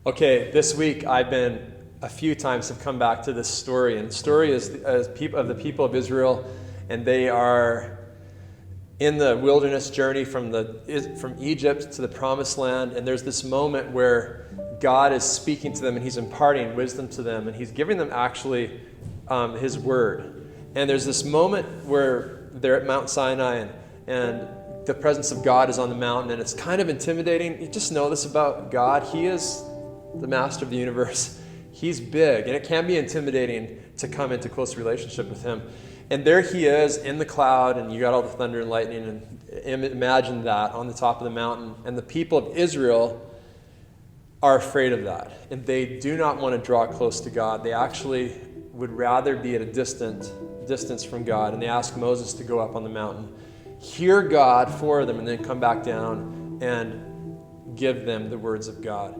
Okay, this week I've been a few times have come back to this story, and the story is of the people of Israel, and they are in the wilderness journey from Egypt to the Promised Land, and there's this moment where God is speaking to them, and He's imparting wisdom to them, and He's giving them actually His word. And there's this moment where they're at Mount Sinai, and the presence of God is on the mountain, and it's kind of intimidating. You just know this about God. He is the master of the universe. He's big, and it can be intimidating to come into close relationship with Him. And there He is in the cloud, and you got all the thunder and lightning, and imagine that on the top of the mountain. And the people of Israel are afraid of that, and they do not want to draw close to God. They actually would rather be at a distance from God, and they ask Moses to go up on the mountain, hear God for them, and then come back down and give them the words of God.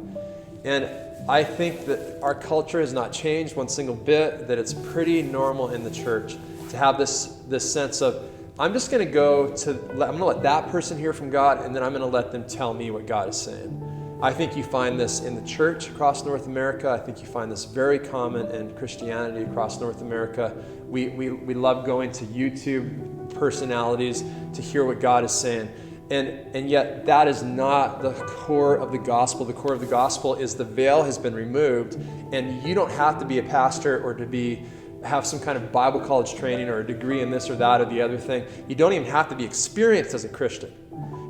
And I think that our culture has not changed one single bit, that it's pretty normal in the church to have this sense of, I'm just going to let that person hear from God, and then I'm going to let them tell me what God is saying. I think you find this in the church across North America. I think you find this very common in Christianity across North America. We love going to YouTube personalities to hear what God is saying. And yet that is not the core of the gospel. The core of the gospel is the veil has been removed, and you don't have to be a pastor or to have some kind of Bible college training or a degree in this or that or the other thing. You don't even have to be experienced as a Christian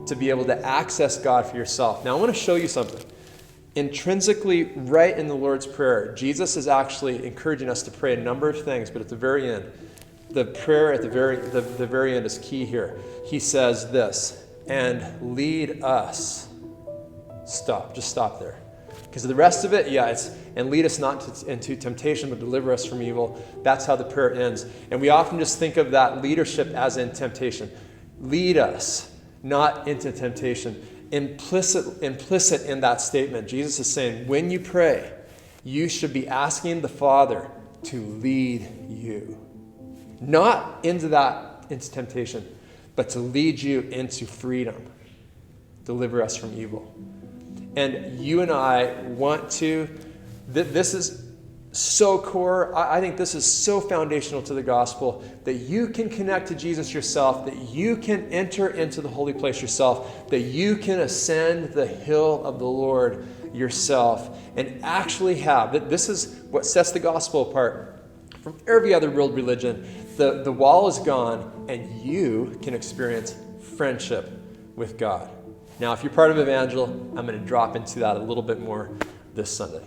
to be able to access God for yourself. Now I want to show you something. Intrinsically, right in the Lord's Prayer, Jesus is actually encouraging us to pray a number of things, but at the very end, the prayer at the very end is key here. He says this, and lead us. Just stop there. Because the rest of it, it's, and lead us not into temptation, but deliver us from evil. That's how the prayer ends. And we often just think of that leadership as in temptation. Lead us not into temptation. Implicit in that statement, Jesus is saying, when you pray, you should be asking the Father to lead you. Not into temptation, but to lead you into freedom. Deliver us from evil. And you and I want to, this is so core, I think this is so foundational to the gospel, that you can connect to Jesus yourself, that you can enter into the holy place yourself, that you can ascend the hill of the Lord yourself, and actually have, this is what sets the gospel apart from every other world religion. The wall is gone, and you can experience friendship with God. Now, if you're part of Evangel, I'm going to drop into that a little bit more this Sunday.